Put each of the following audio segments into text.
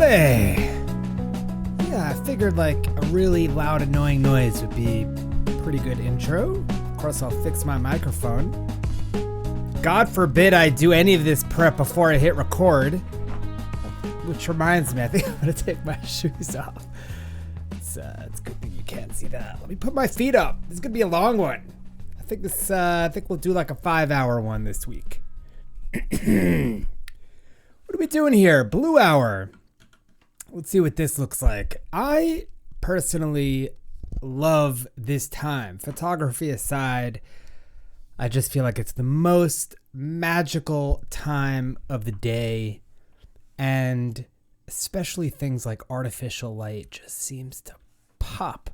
Hey! Yeah, I figured like a really loud, annoying noise would be a pretty good intro. Of course, I'll fix my microphone. God forbid I do any of this prep before I hit record. Which reminds me, I think I'm gonna take my shoes off. It's a good thing you can't see that. Let me put my feet up. This is gonna be a long one. I think we'll do like a 5-hour one this week. What are we doing here? Blue Hour. Let's see what this looks like. I personally love this time. Photography aside, I just feel like it's the most magical time of the day. And especially things like artificial light just seems to pop.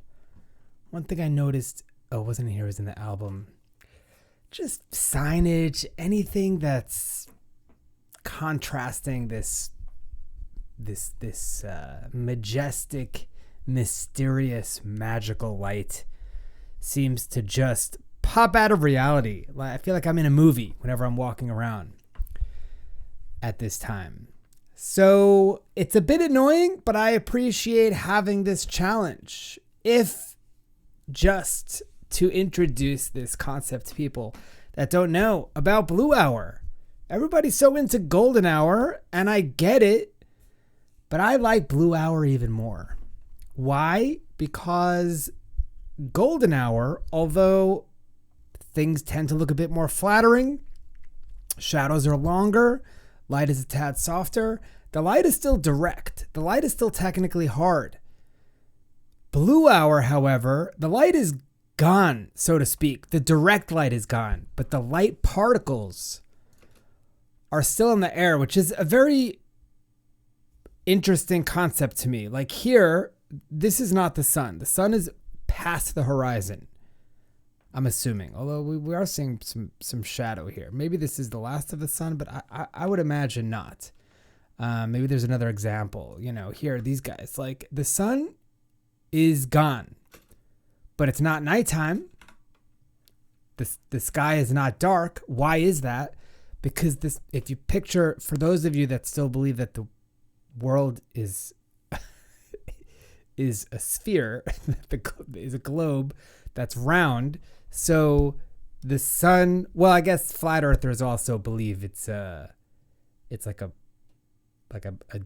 One thing I noticed, it wasn't here, it was in the album. Just signage, anything that's contrasting this majestic, mysterious, magical light seems to just pop out of reality. I feel like I'm in a movie whenever I'm walking around at this time. So it's a bit annoying, but I appreciate having this challenge. If just to introduce this concept to people that don't know about Blue Hour. Everybody's so into Golden Hour, and I get it, but I like Blue Hour even more. Why? Because Golden Hour, although things tend to look a bit more flattering, shadows are longer, light is a tad softer, the light is still direct. The light is still technically hard. Blue Hour, however, the light is gone, so to speak. The direct light is gone, but the light particles are still in the air, which is a very interesting concept to me. Like here, this is not the sun. The sun is past the horizon, I'm assuming. Although we are seeing some shadow here. Maybe this is the last of the sun, but I would imagine not. Maybe there's another example. You know, here, these guys. Like, the sun is gone, but it's not nighttime. The sky is not dark. Why is that? Because this, if you picture, for those of you that still believe that the world is a sphere, is a globe that's round. So the sun, well, I guess flat earthers also believe it's like a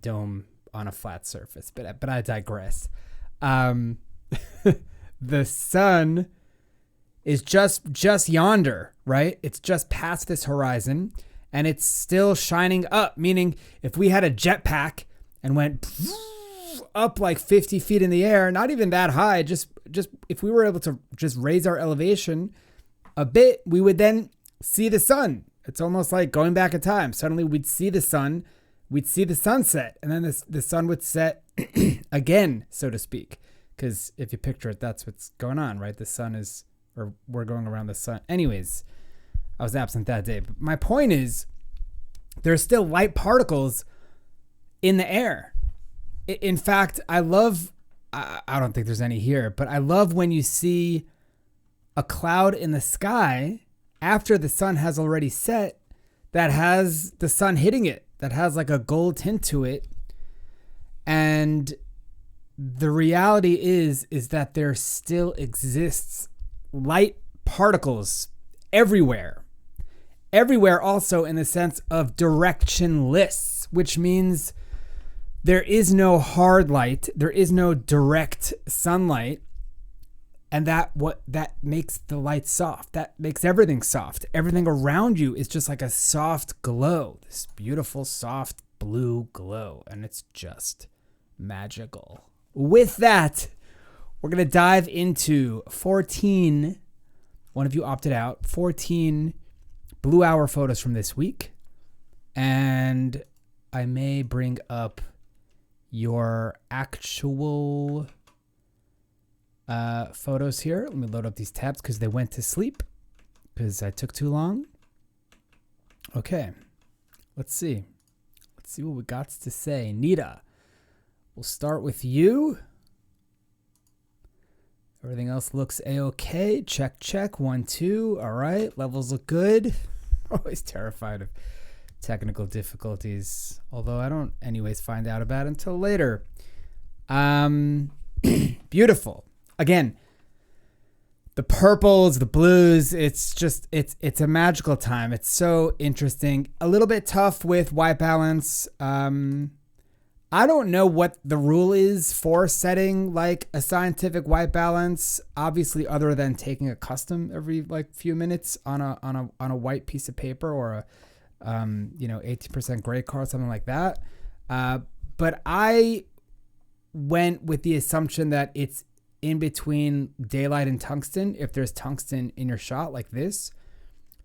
dome on a flat surface, but I digress. The sun is just yonder, right? It's just past this horizon and it's still shining up, meaning if we had a jetpack and went up like 50 feet in the air, not even that high, just if we were able to just raise our elevation a bit, we would then see the sun. It's almost like going back in time. Suddenly we'd see the sun, we'd see the sunset, and then the sun would set again, so to speak. Because if you picture it, that's what's going on, right? The sun is, or we're going around the sun. Anyways, I was absent that day. But my point is, there's still light particles in the air. In fact, I love, I don't think there's any here, but I love when you see a cloud in the sky after the sun has already set that has the sun hitting it, that has like a gold tint to it. And the reality is that there still exists light particles everywhere. Everywhere also in the sense of directionless, which means there is no hard light, there is no direct sunlight, and that makes the light soft. That makes everything soft. Everything around you is just like a soft glow, this beautiful soft blue glow, and it's just magical. With that, we're going to dive into 14, one of you opted out, 14 Blue Hour photos from this week. And I may bring up your actual photos here. Let me load up these tabs because they went to sleep because I took too long. Okay, let's see. Let's see what we got to say. Nita, we'll start with you. Everything else looks a-okay. Check, check. 1, 2. All right. Levels look good. I'm always terrified of technical difficulties, although I don't anyways find out about it until later. Beautiful. Again, the purples, the blues, it's a magical time. It's so interesting. A little bit tough with white balance. I don't know what the rule is for setting like a scientific white balance, obviously, other than taking a custom every like few minutes on a white piece of paper or a 80% gray card, something like that. But I went with the assumption that it's in between daylight and tungsten. If there's tungsten in your shot like this,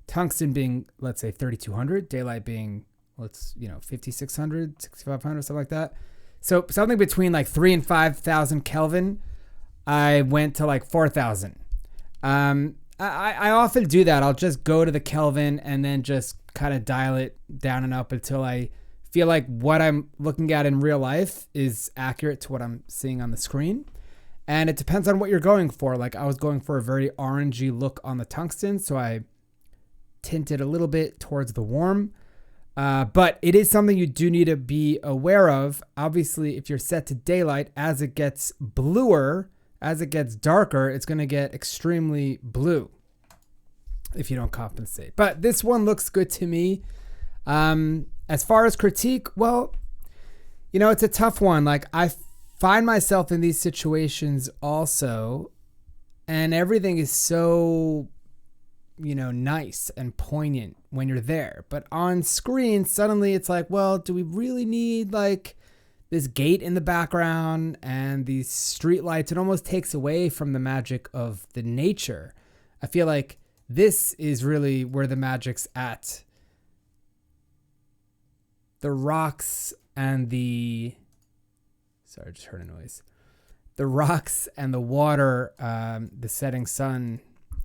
tungsten being, let's say 3200, daylight being 5600, 6500, something like that. So something between like 3,000 and 5,000 Kelvin. I went to like 4,000. I often do that. I'll just go to the Kelvin and then just kind of dial it down and up until I feel like what I'm looking at in real life is accurate to what I'm seeing on the screen. And it depends on what you're going for. Like I was going for a very orangey look on the tungsten, so I tinted a little bit towards the warm. But it is something you do need to be aware of. Obviously, if you're set to daylight, as it gets bluer, as it gets darker, it's going to get extremely blue if you don't compensate. But this one looks good to me. As far as critique, well, it's a tough one. Like I find myself in these situations also, and everything is so nice and poignant when you're there. But on screen, suddenly it's like, well, do we really need like this gate in the background and these street lights? It almost takes away from the magic of the nature. I feel like this is really where the magic's at. The rocks and the... Sorry, I just heard a noise. The rocks and the water, the setting sun.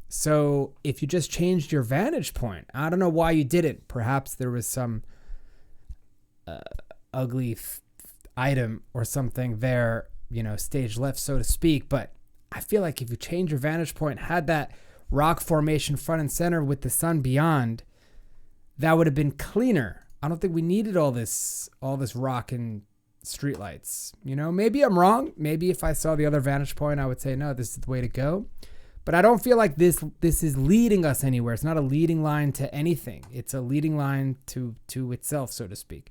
So if you just changed your vantage point, I don't know why you didn't. Perhaps there was some ugly item or something there, stage left, so to speak. But I feel like if you change your vantage point, had that rock formation front and center with the sun beyond, that would have been cleaner. I don't think we needed all this rock and streetlights. Maybe I'm wrong. Maybe if I saw the other vantage point, I would say, no, this is the way to go. But I don't feel like this is leading us anywhere. It's not a leading line to anything. It's a leading line to itself, so to speak.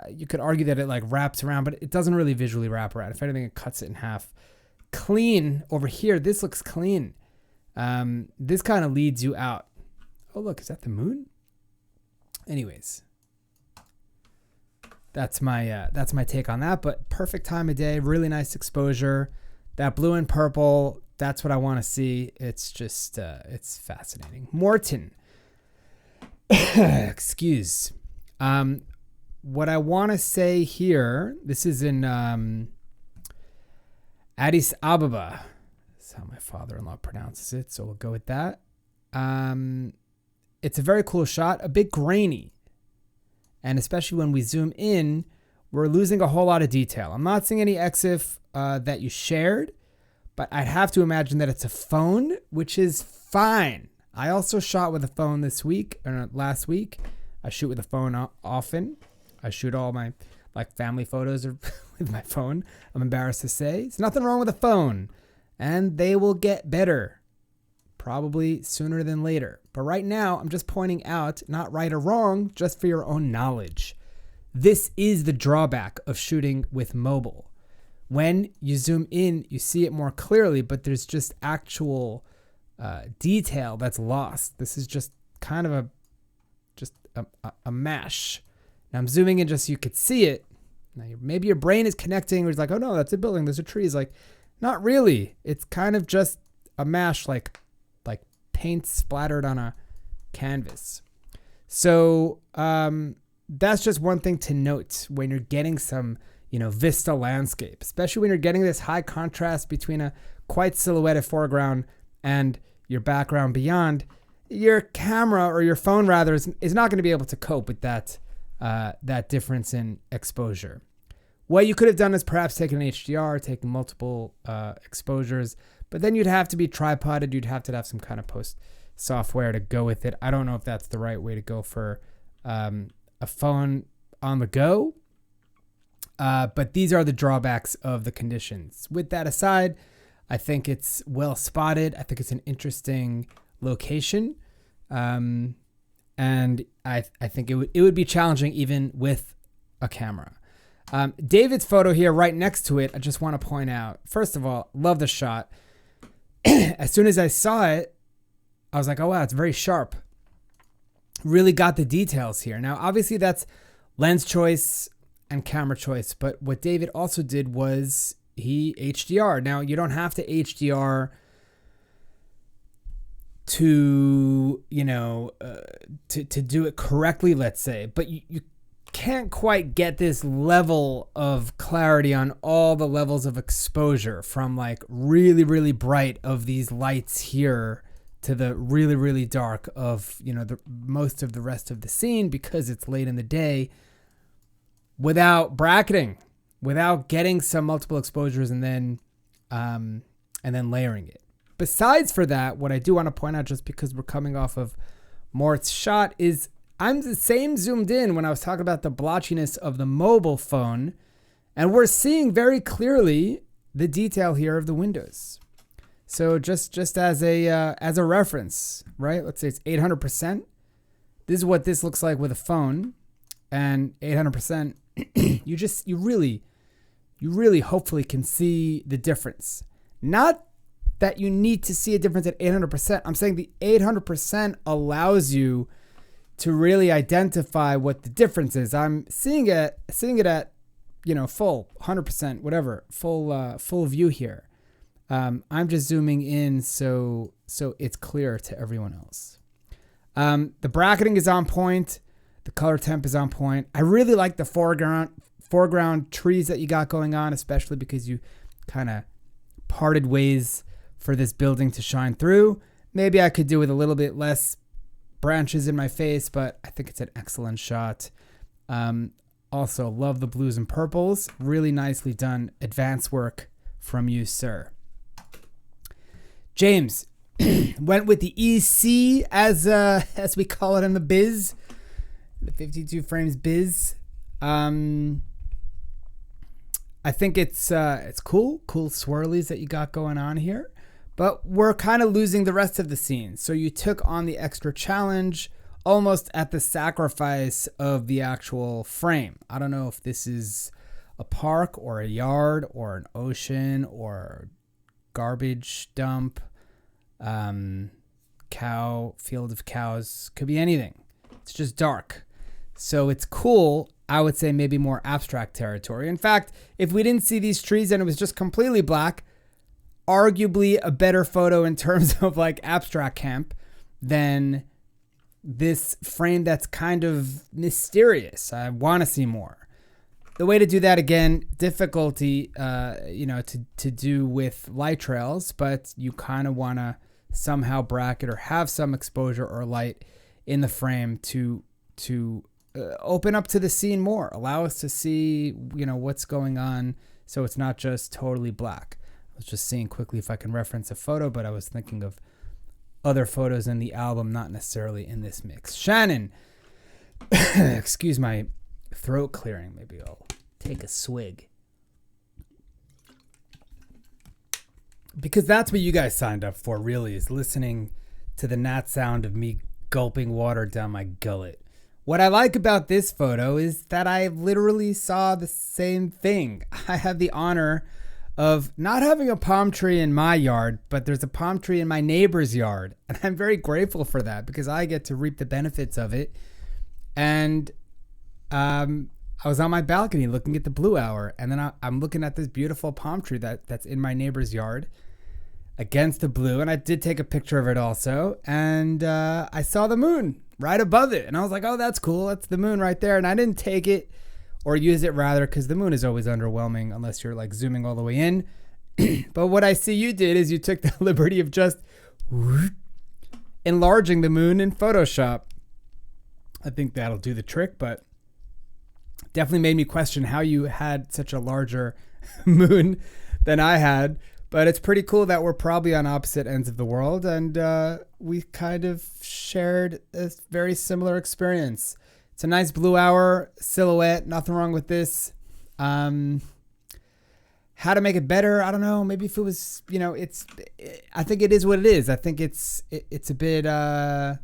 You could argue that it like wraps around, but it doesn't really visually wrap around. If anything, it cuts it in half. Clean over here. This looks clean. This kind of leads you out. Oh, look, is that the moon? Anyways, that's my take on that. But perfect time of day, really nice exposure. That blue and purple. That's what I want to see. It's just, it's fascinating. Morton. Excuse. What I want to say here, this is in Addis Ababa. That's how my father-in-law pronounces it, so we'll go with that. It's a very cool shot, a bit grainy. And especially when we zoom in, we're losing a whole lot of detail. I'm not seeing any EXIF that you shared, but I'd have to imagine that it's a phone, which is fine. I also shot with a phone last week. I shoot with a phone often. I shoot all my family photos with my phone. I'm embarrassed to say. There's nothing wrong with a phone. And they will get better. Probably sooner than later. But right now, I'm just pointing out, not right or wrong, just for your own knowledge. This is the drawback of shooting with mobile. When you zoom in, you see it more clearly, but there's just actual detail that's lost. This is just kind of a mash. Now I'm zooming in just so you could see it. Now maybe your brain is connecting where it's like, oh no, that's a building, there's a tree. It's like, not really. It's kind of just a mash, like paint splattered on a canvas. So that's just one thing to note when you're getting some vista landscape, especially when you're getting this high contrast between a quite silhouetted foreground and your background beyond. Your camera, or your phone rather, is not going to be able to cope with that difference in exposure. What you could have done is perhaps taken an HDR, taken multiple exposures, but then you'd have to be tripoded. You'd have to have some kind of post software to go with it. I don't know if that's the right way to go for a phone on the go. But these are the drawbacks of the conditions. With that aside, I think it's well spotted. I think it's an interesting location. And I think it would be challenging even with a camera. David's photo here right next to it, I just want to point out, first of all, love the shot. As soon as I saw it, I was like, oh wow, it's very sharp. Really got the details here. Now, obviously that's lens choice and camera choice, but what David also did was he HDR. Now, you don't have to HDR to, to do it correctly, let's say, but you can't quite get this level of clarity on all the levels of exposure, from like really, really bright of these lights here to the really, really dark of, the most of the rest of the scene, because it's late in the day, without bracketing, without getting some multiple exposures and then layering it. Besides for that, what I do want to point out, just because we're coming off of Mort's shot, is I'm the same zoomed in when I was talking about the blotchiness of the mobile phone, and we're seeing very clearly the detail here of the windows. So just as a reference, right? Let's say it's 800%. This is what this looks like with a phone, and 800%. you really hopefully can see the difference. Not that you need to see a difference at 800%. I'm saying the 800% allows you to really identify what the difference is. I'm seeing it at, full 100%, whatever, full view here. I'm just zooming in so it's clear to everyone else. The bracketing is on point. The color temp is on point. I really like the foreground trees that you got going on, especially because you kind of parted ways for this building to shine through. Maybe I could do with a little bit less branches in my face, but I think it's an excellent shot. Also, love the blues and purples. Really nicely done advanced work from you, sir. James went with the EC as we call it in the biz, the 52 frames biz. I think it's cool swirlies that you got going on here, but we're kind of losing the rest of the scene. So you took on the extra challenge almost at the sacrifice of the actual frame. I don't know if this is a park or a yard or an ocean or garbage dump, field of cows, could be anything. It's just dark. So it's cool. I would say maybe more abstract territory. In fact, if we didn't see these trees and it was just completely black, arguably a better photo in terms of like abstract camp than this frame that's kind of mysterious. I want to see more. The way to do that, again, difficulty, to do with light trails, but you kind of want to somehow bracket or have some exposure or light in the frame to open up to the scene more, allow us to see, what's going on, so it's not just totally black. I was just seeing quickly if I can reference a photo, but I was thinking of other photos in the album, not necessarily in this mix. Shannon, excuse my throat clearing. Maybe I'll take a swig. Because that's what you guys signed up for, really, is listening to the nat sound of me gulping water down my gullet. What I like about this photo is that I literally saw the same thing. I have the honor of not having a palm tree in my yard, but there's a palm tree in my neighbor's yard. And I'm very grateful for that because I get to reap the benefits of it. And I was on my balcony looking at the blue hour, and then I'm looking at this beautiful palm tree that's in my neighbor's yard against the blue. And I did take a picture of it also. And I saw the moon right above it. And I was like, oh, that's cool. That's the moon right there. And I didn't take it, or use it rather, because the moon is always underwhelming unless you're like zooming all the way in. But what I see you did is you took the liberty of just enlarging the moon in Photoshop. I think that'll do the trick, but definitely made me question how you had such a larger moon than I had. But it's pretty cool that we're probably on opposite ends of the world, and we kind of shared a very similar experience. It's a nice blue hour silhouette. Nothing wrong with this. How to make it better? I don't know. Maybe if it was, I think it is what it is. I think it's a bit, I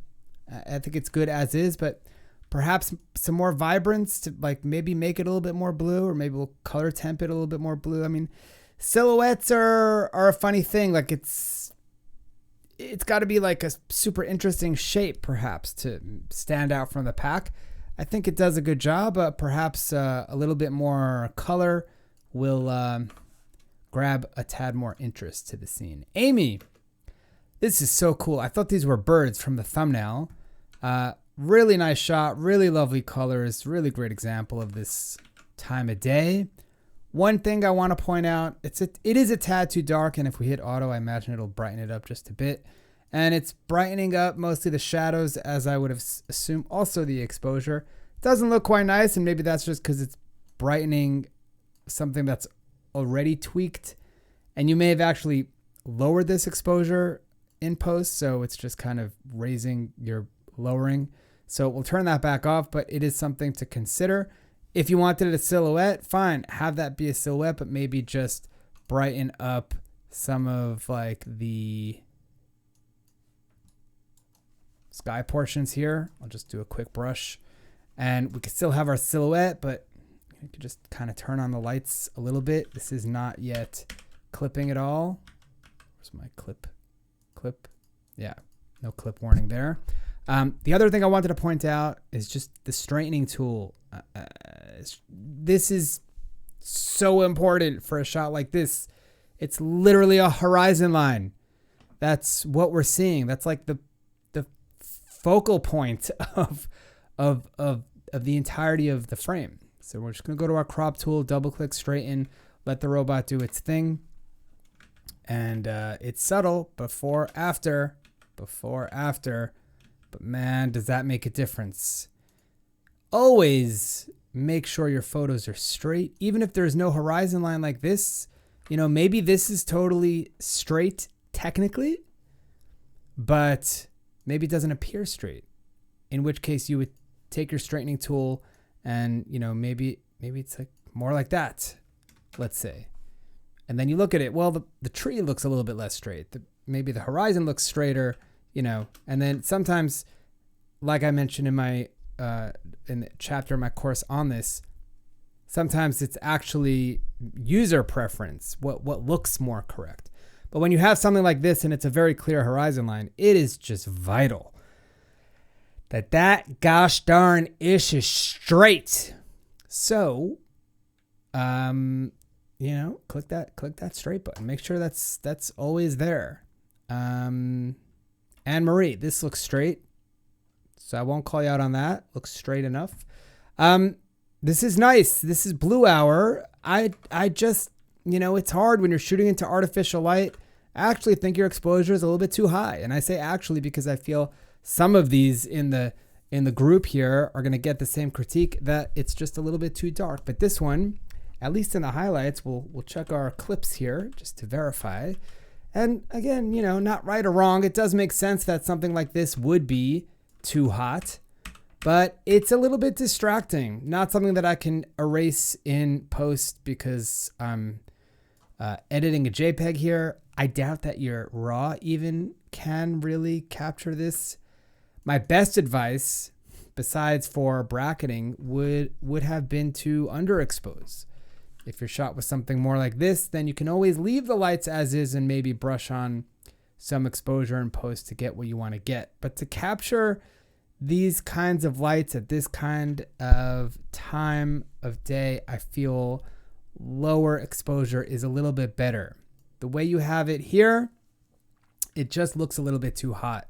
think it's good as is, but perhaps some more vibrance to like maybe make it a little bit more blue, or maybe we'll color temp it a little bit more blue. I mean, silhouettes are a funny thing. Like it's got to be like a super interesting shape perhaps to stand out from the pack. I think it does a good job, but perhaps a little bit more color will grab a tad more interest to the scene. Amy, this is so cool. I thought these were birds from the thumbnail. Really nice shot, really lovely colors, really great example of this time of day. One thing I want to point out, it is a tad too dark, and if we hit auto, I imagine it'll brighten it up just a bit. And it's brightening up mostly the shadows, as I would have assumed, also the exposure. It doesn't look quite nice, and maybe that's just because it's brightening something that's already tweaked, and you may have actually lowered this exposure in post, so it's just kind of raising your lowering. So we'll turn that back off, but it is something to consider. If you wanted it a silhouette, fine, have that be a silhouette, but maybe just brighten up some of like the sky portions here. I'll just do a quick brush, and we can still have our silhouette, but you can just kind of turn on the lights a little bit. This is not yet clipping at all. Where's my clip? Yeah, no clip warning there. The other thing I wanted to point out is just the straightening tool. This is so important for a shot like this. It's literally a horizon line. That's what we're seeing. That's like the focal point of the entirety of the frame. So we're just going to go to our crop tool, double click, straighten, let the robot do its thing. And it's subtle, before, after. But man, does that make a difference. Always make sure your photos are straight. Even if there's no horizon line like this, maybe this is totally straight technically, but maybe it doesn't appear straight. In which case you would take your straightening tool and, maybe it's like more like that, let's say. And then you look at it. Well, the tree looks a little bit less straight. Maybe the horizon looks straighter, and then sometimes, like I mentioned in my in the chapter of my course on this, sometimes it's actually user preference, what looks more correct. But when you have something like this and it's a very clear horizon line, it is just vital that gosh darn ish is straight. So, click that straight button. Make sure that's always there. Anne Marie, this looks straight, so I won't call you out on that. Looks straight enough. This is nice. This is blue hour. I just, it's hard when you're shooting into artificial light. I actually think your exposure is a little bit too high. And I say actually because I feel some of these in the group here are going to get the same critique, that it's just a little bit too dark. But this one, at least in the highlights, we'll check our clips here just to verify. And again, not right or wrong. It does make sense that something like this would be too hot, but it's a little bit distracting. Not something that I can erase in post because I'm editing a JPEG here. I doubt that your RAW even can really capture this. My best advice, besides for bracketing, would have been to underexpose. If you're shot with something more like this, then you can always leave the lights as is and maybe brush on some exposure in post to get what you want to get. But to capture these kinds of lights at this kind of time of day, I feel lower exposure is a little bit better. The way you have it here, it just looks a little bit too hot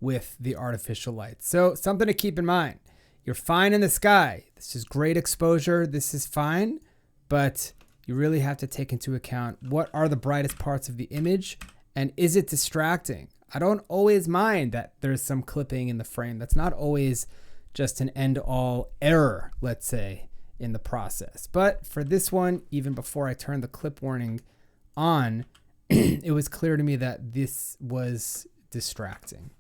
with the artificial light. So something to keep in mind. You're fine in the sky. This is great exposure. This is fine. But you really have to take into account what are the brightest parts of the image and is it distracting? I don't always mind that there's some clipping in the frame. That's not always just an end-all error, let's say, in the process. But for this one, even before I turned the clip warning on, it was clear to me that this was distracting.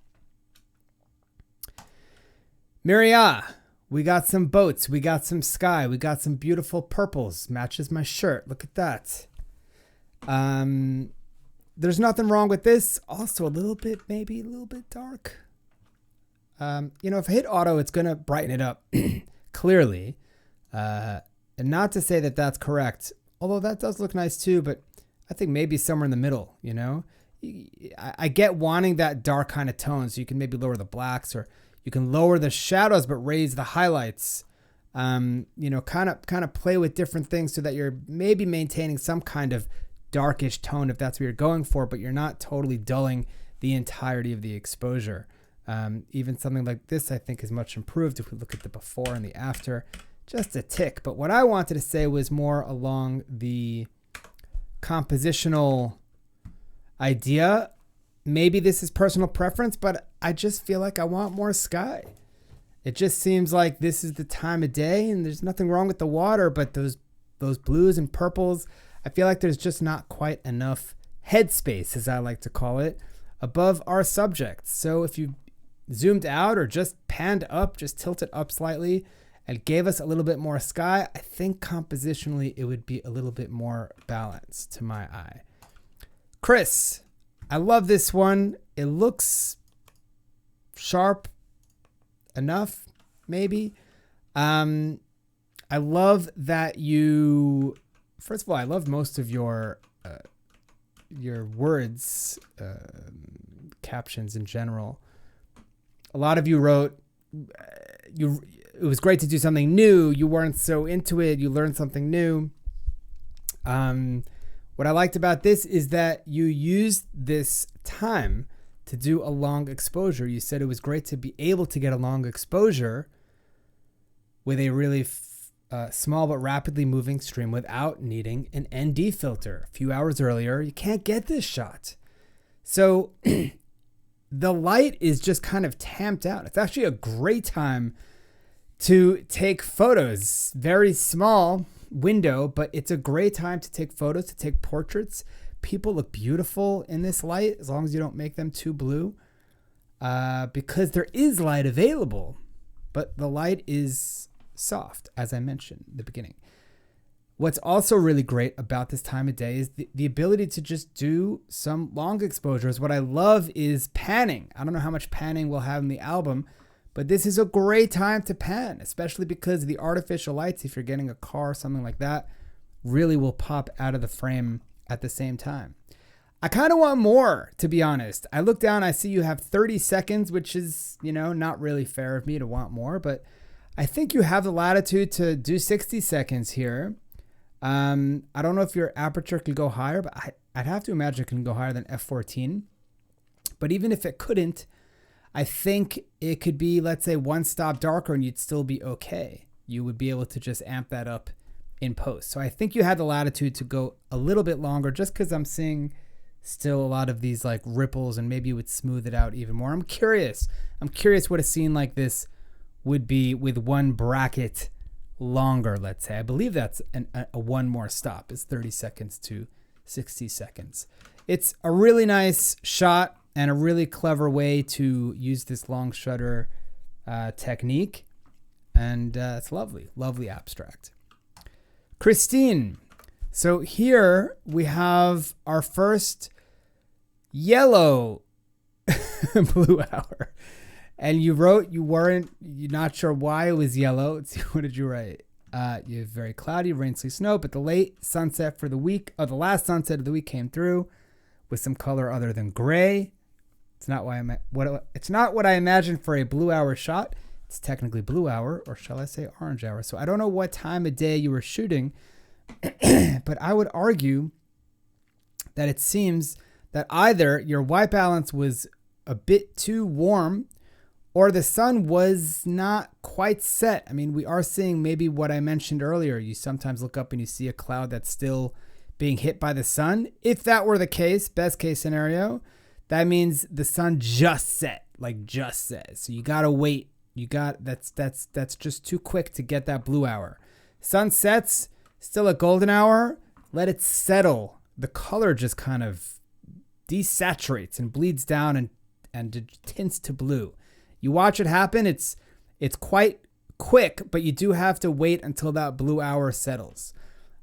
Miria, We got some boats. We got some sky. We got some beautiful purples. Matches my shirt. Look at that. There's nothing wrong with this. Also maybe a little bit dark. If I hit auto, it's going to brighten it up clearly. And not to say that that's correct, although that does look nice too, but I think maybe somewhere in the middle, I get wanting that dark kind of tone. So you can maybe lower the blacks, or you can lower the shadows, but raise the highlights. Kind of play with different things so that you're maybe maintaining some kind of darkish tone if that's what you're going for, but you're not totally dulling the entirety of the exposure. Even something like this, I think, is much improved if we look at the before and the after, just a tick. But what I wanted to say was more along the compositional idea. Maybe this is personal preference, but I just feel like I want more sky. It just seems like this is the time of day, and there's nothing wrong with the water, but those blues and purples, I feel like there's just not quite enough headspace, as I like to call it, above our subject. So if you zoomed out or just panned up, just tilted up slightly and gave us a little bit more sky, I think compositionally it would be a little bit more balanced to my eye. Chris, I love this one. It looks sharp enough, maybe. I love that you, first of all, I love most of your words, captions in general. A lot of you wrote, it was great to do something new. You weren't so into it. You learned something new. What I liked about this is that you used this time to do a long exposure. You said it was great to be able to get a long exposure with a really small but rapidly moving stream without needing an ND filter. A few hours earlier, you can't get this shot. So the light is just kind of tamped out. It's actually a great time to take photos. Very small window, but it's a great time to take photos, to take portraits. People look beautiful in this light as long as you don't make them too blue, because there is light available, but the light is soft, as I mentioned in the beginning. What's also really great about this time of day is the ability to just do some long exposures. What I love is panning. I don't know how much panning we'll have in the album, but this is a great time to pan, especially because the artificial lights, if you're getting a car or something like that, really will pop out of the frame at the same time. I kind of want more, to be honest. I look down, I see you have 30 seconds, which is, not really fair of me to want more, but I think you have the latitude to do 60 seconds here. I don't know if your aperture could go higher, but I'd have to imagine it can go higher than f14. But even if it couldn't, I think it could be, let's say, one stop darker and you'd still be okay. You would be able to just amp that up in post. So I think you had the latitude to go a little bit longer, just because I'm seeing still a lot of these like ripples, and maybe you would smooth it out even more. I'm curious what a scene like this would be with one bracket longer, let's say. I believe that's a one more stop is 30 seconds to 60 seconds. It's a really nice shot and a really clever way to use this long shutter technique. And it's lovely abstract. Christine. So here we have our first yellow blue hour. And you wrote you're not sure why it was yellow. Let's see, what did you write? You have very cloudy, rain, sleet, snow, but the late sunset for the week, the last sunset of the week came through with some color other than gray. It's not what I imagined for a blue hour shot. It's technically blue hour, or shall I say orange hour. So I don't know what time of day you were shooting, but I would argue that it seems that either your white balance was a bit too warm, or the sun was not quite set. I mean, we are seeing maybe what I mentioned earlier. You sometimes look up and you see a cloud that's still being hit by the sun. If that were the case, best case scenario, that means the sun just set. So you gotta wait. That's just too quick to get that blue hour. Sun sets, still a golden hour. Let it settle. The color just kind of desaturates and bleeds down and tints to blue. You watch it happen. It's quite quick, but you do have to wait until that blue hour settles.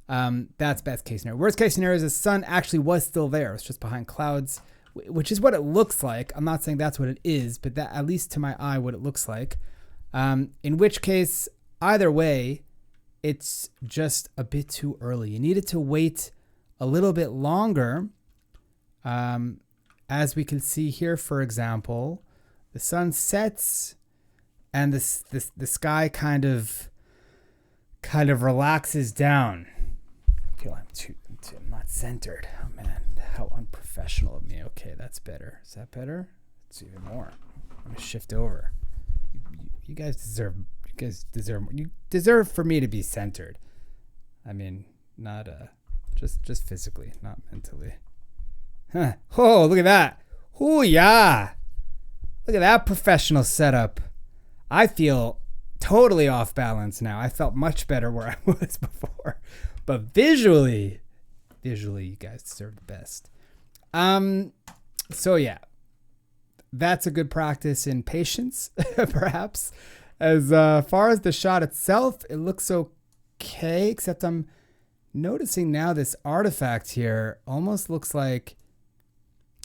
That's best case scenario. Worst case scenario is the sun actually was still there. It's just behind clouds, which is what it looks like. I'm not saying that's what it is, but that, at least to my eye, what it looks like. In which case, either way, it's just a bit too early. You needed to wait a little bit longer. As we can see here, for example, the sun sets and the sky kind of relaxes down. I feel I'm not centered. Oh man, how unprofessional of me. Okay, that's better. Is that better? It's even more. I'm gonna shift over. You guys deserve more. You deserve for me to be centered. I mean, not just physically, not mentally. Huh. Oh, look at that. Oh yeah. Look at that professional setup. I feel totally off balance now. I felt much better where I was before. But visually, you guys deserve the best. So yeah. That's a good practice in patience, perhaps. As far as the shot itself, it looks okay, except I'm noticing now this artifact here almost looks like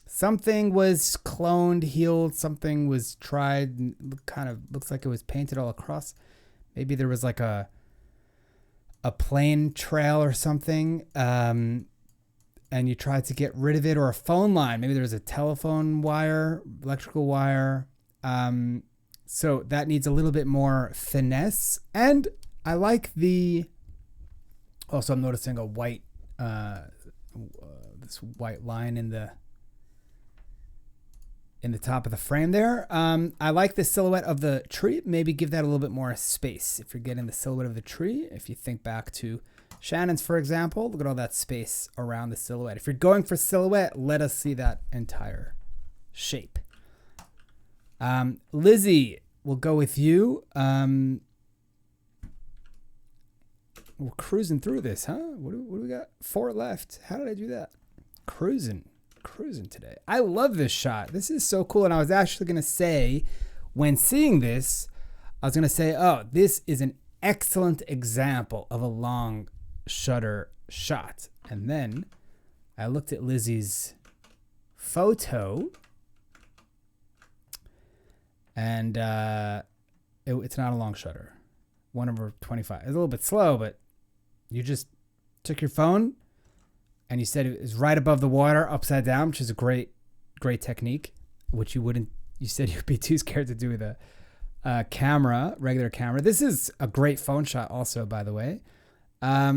something was cloned, healed, something was tried, and kind of looks like it was painted all across. Maybe there was like a plane trail or something, and you tried to get rid of it, or a phone line. Maybe there was a telephone wire, electrical wire. So that needs a little bit more finesse. And I like also I'm noticing a white, this white line in the top of the frame there. I like the silhouette of the tree. Maybe give that a little bit more space. If you're getting the silhouette of the tree, if you think back to Shannon's, for example, look at all that space around the silhouette. If you're going for silhouette, let us see that entire shape. Lizzie, we'll go with you. We're cruising through this, huh? What do we got? 4 left. How did I do that? Cruising today. I love this shot. This is so cool. And I was actually going to say, when seeing this, I was going to say, oh, this is an excellent example of a long shutter shot. And then I looked at Lizzie's photo, and it's not a long shutter. 1/25. It's a little bit slow, but you just took your phone and you said it was right above the water, upside down, which is a great technique, which you said you'd be too scared to do with a regular camera. This is a great phone shot also, by the way. I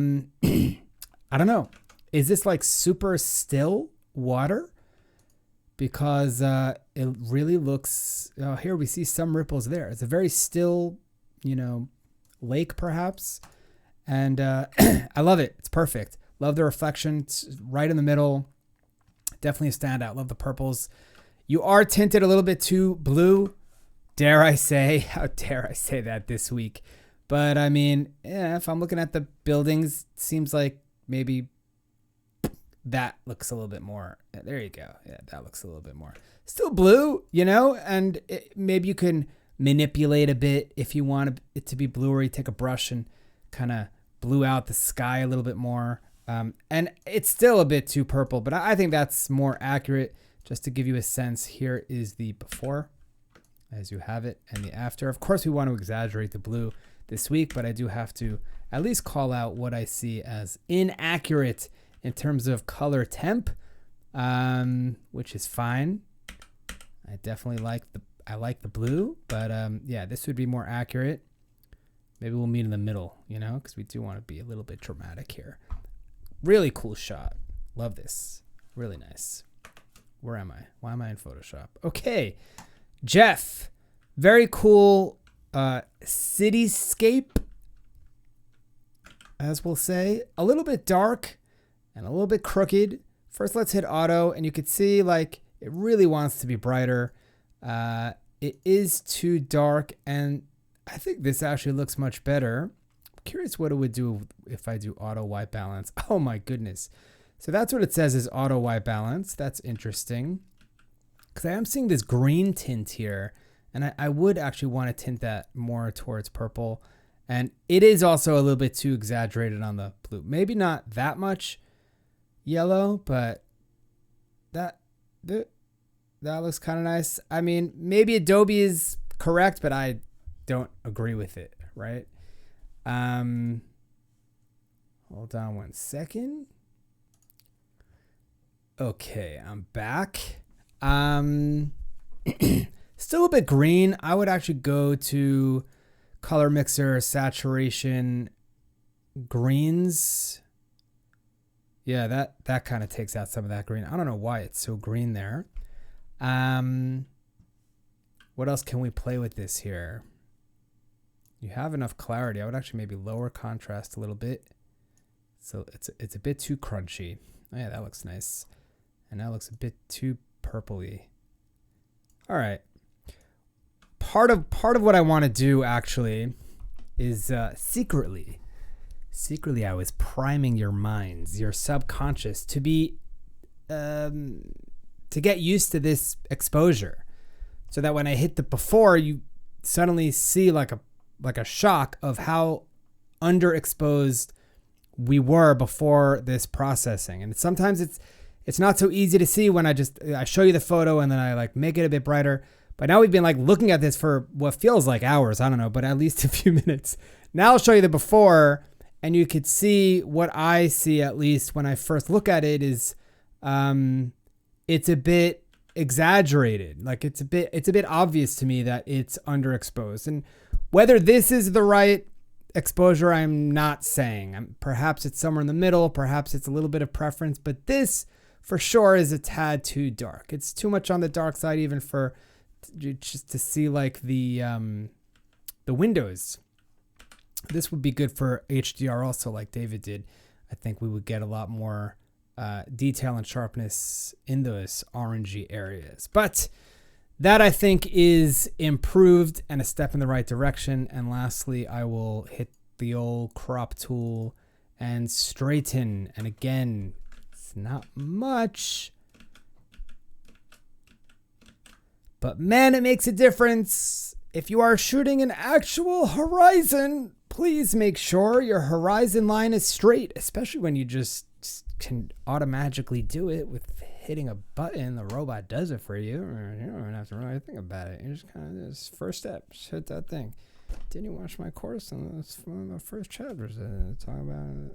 don't know. Is this like super still water? Because it really looks, here we see some ripples there. It's a very still, lake perhaps. And I love it. It's perfect. Love the reflection. It's right in the middle. Definitely a standout. Love the purples. You are tinted a little bit too blue. Dare I say? How dare I say that this week? But I mean, if I'm looking at the buildings, it seems like maybe that looks a little bit more. There you go. Yeah, that looks a little bit more. Still blue, and maybe you can manipulate a bit if you want it to be bluer. You take a brush and kind of blue out the sky a little bit more. And it's still a bit too purple, but I think that's more accurate. Just to give you a sense, here is the before, as you have it, and the after. Of course, we want to exaggerate the blue this week, but I do have to at least call out what I see as inaccurate in terms of color temp, which is fine. I definitely like the blue, but yeah, this would be more accurate. Maybe we'll meet in the middle, because we do want to be a little bit dramatic here. Really cool shot. Love this. Really nice. Where am I? Why am I in Photoshop? Okay. Jeff. Very cool cityscape, as we'll say. A little bit dark and a little bit crooked. First, let's hit auto, and you could see like it really wants to be brighter. It is too dark, and I think this actually looks much better. I'm curious what it would do if I do auto white balance. Oh my goodness. So that's what it says is auto white balance. That's interesting, because I am seeing this green tint here, And I would actually want to tint that more towards purple. And it is also a little bit too exaggerated on the blue. Maybe not that much yellow, but that looks kind of nice. I mean, maybe Adobe is correct, but I don't agree with it, right? Hold on one second. Okay, I'm back. Still a bit green. I would actually go to color mixer saturation greens. Yeah, that kind of takes out some of that green. I don't know why it's so green there. What else can we play with this here? You have enough clarity. I would actually maybe lower contrast a little bit. So it's a bit too crunchy. Oh yeah, that looks nice. And that looks a bit too purpley. All right. Part of what I want to do actually is secretly I was priming your minds, your subconscious to be to get used to this exposure, so that when I hit the before, you suddenly see like a shock of how underexposed we were before this processing. And sometimes it's not so easy to see when I show you the photo and then I like make it a bit brighter. But now we've been like looking at this for what feels like hours. I don't know, but at least a few minutes. Now I'll show you the before, and you could see what I see, at least when I first look at it, is it's a bit exaggerated. Like it's a bit obvious to me that it's underexposed. And whether this is the right exposure, I'm not saying. Perhaps it's somewhere in the middle. Perhaps it's a little bit of preference. But this for sure is a tad too dark. It's too much on the dark side, even for just to see like the windows. This would be good for HDR also, like David did. I think we would get a lot more detail and sharpness in those orangey areas. But that I think is improved and a step in the right direction. And lastly, I will hit the old crop tool and straighten. And again, it's not much, but man, it makes a difference. If you are shooting an actual horizon, please make sure your horizon line is straight, especially when you just can automatically do it with hitting a button. The robot does it for you. You don't have to really think about it. You just kind of, this first step, just hit that thing. Didn't you watch my course on one of the first chapters? Talk about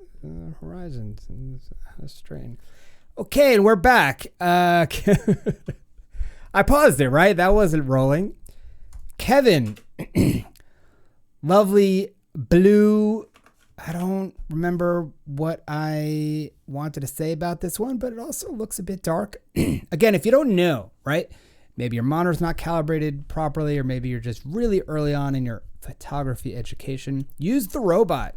horizons and how to straighten. Okay, and we're back. I paused it, right? That wasn't rolling. Kevin, lovely blue. I don't remember what I wanted to say about this one, but it also looks a bit dark. Again, if you don't know, right? Maybe your monitor's not calibrated properly, or maybe you're just really early on in your photography education. Use the robot.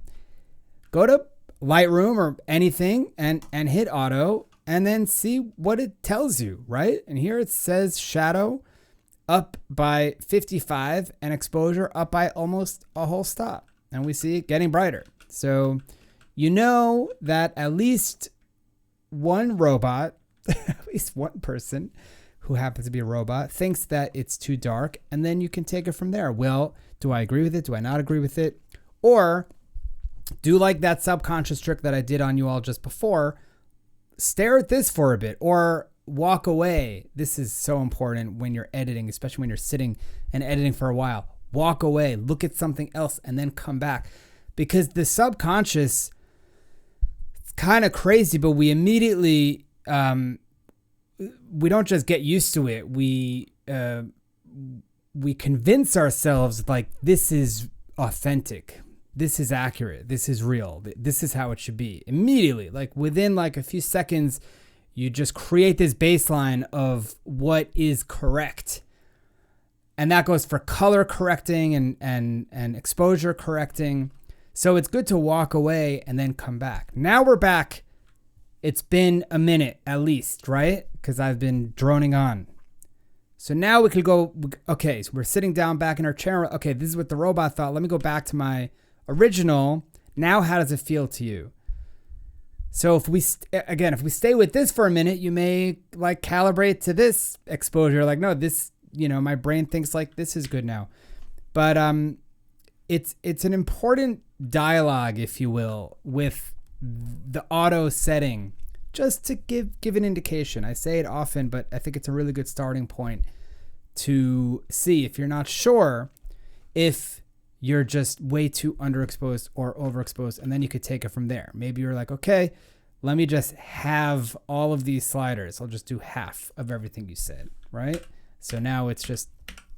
Go to Lightroom or anything and hit auto, and then see what it tells you, right? And here it says shadow up by 55 and exposure up by almost a whole stop. And we see it getting brighter. So you know that at least one robot, at least one person who happens to be a robot, thinks that it's too dark, and then you can take it from there. Well, do I agree with it? Do I not agree with it? Or do like that subconscious trick that I did on you all just before. Stare at this for a bit or walk away. This is so important when you're editing, especially when you're sitting and editing for a while. Walk away, look at something else, and then come back. Because the subconscious, it's kind of crazy, but we immediately, we don't just get used to it. We convince ourselves like this is authentic. This is accurate. This is real. This is how it should be. Immediately, like within like a few seconds, you just create this baseline of what is correct. And that goes for color correcting and exposure correcting. So it's good to walk away and then come back. Now we're back. It's been a minute at least, right? Because I've been droning on. So now we could go, okay, so we're sitting down back in our chair. Okay, this is what the robot thought. Let me go back to my original. Now how does it feel to you? So if we stay with this for a minute, you may like calibrate to this exposure. Like, no, this my brain thinks like this is good now. But it's an important dialogue, if you will, with the auto setting, just to give an indication. I say it often, but I think it's a really good starting point to see if you're not sure if you're just way too underexposed or overexposed, and then you could take it from there. Maybe you're like, okay, let me just have all of these sliders. I'll just do half of everything you said, right? So now it's just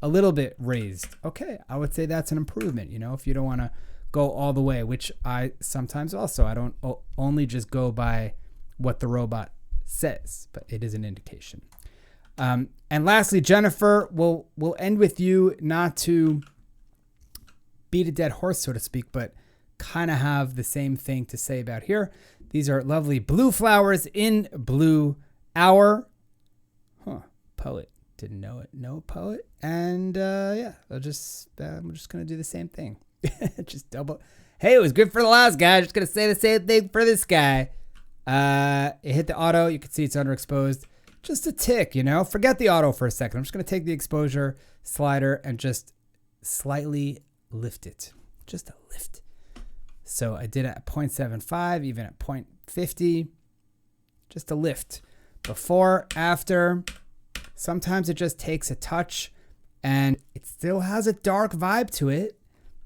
a little bit raised. Okay, I would say that's an improvement, if you don't want to go all the way, which I sometimes also, I don't only just go by what the robot says, but it is an indication. And lastly, Jennifer, we'll end with you, not to beat a dead horse, so to speak, but kind of have the same thing to say about here. These are lovely blue flowers in blue hour. Poet. Didn't know it. No poet. And I'm just going to do the same thing. Just double. Hey, it was good for the last guy. Just going to say the same thing for this guy. It hit the auto. You can see it's underexposed. Just a tick, Forget the auto for a second. I'm just going to take the exposure slider and just slightly lift it. Just a lift. So I did it at 0.75, even at 0.50. Just a lift. Before, after. Sometimes it just takes a touch, and it still has a dark vibe to it.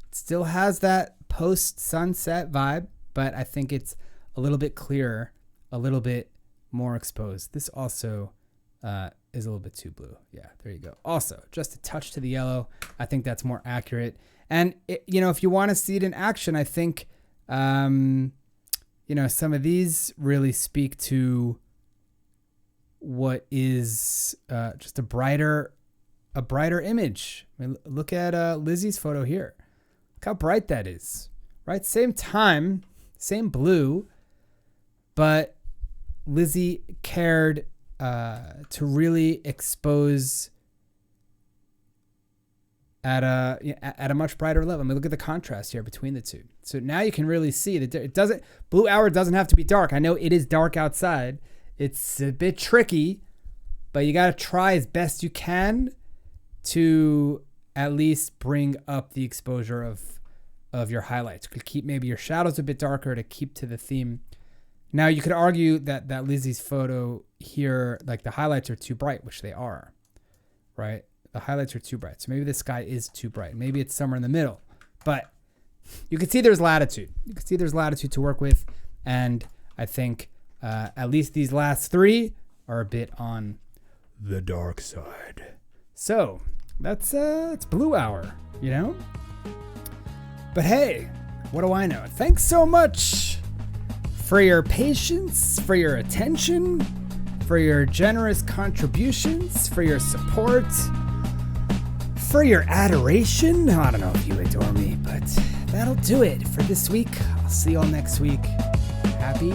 It still has that post-sunset vibe, but I think it's a little bit clearer, a little bit more exposed. This also is a little bit too blue. Yeah, there you go. Also, just a touch to the yellow. I think that's more accurate. And, if you want to see it in action, I think, some of these really speak to what is just a brighter image. I mean, look at Lizzie's photo here. Look how bright that is, right? Same time, same blue, but Lizzie cared to really expose at a much brighter level. I mean, look at the contrast here between the two. So now you can really see that blue hour doesn't have to be dark. I know it is dark outside. It's a bit tricky, but you got to try as best you can to at least bring up the exposure of your highlights. You could keep maybe your shadows a bit darker to keep to the theme. Now, you could argue that Lizzie's photo here, like the highlights are too bright, which they are, right? The highlights are too bright. So maybe the sky is too bright. Maybe it's somewhere in the middle. But you can see there's latitude. You can see there's latitude to work with. And I think at least these last three are a bit on the dark side. So that's it's blue hour, But hey, what do I know? Thanks so much for your patience, for your attention, for your generous contributions, for your support, for your adoration. I don't know if you adore me, but that'll do it for this week. I'll see you all next week. Happy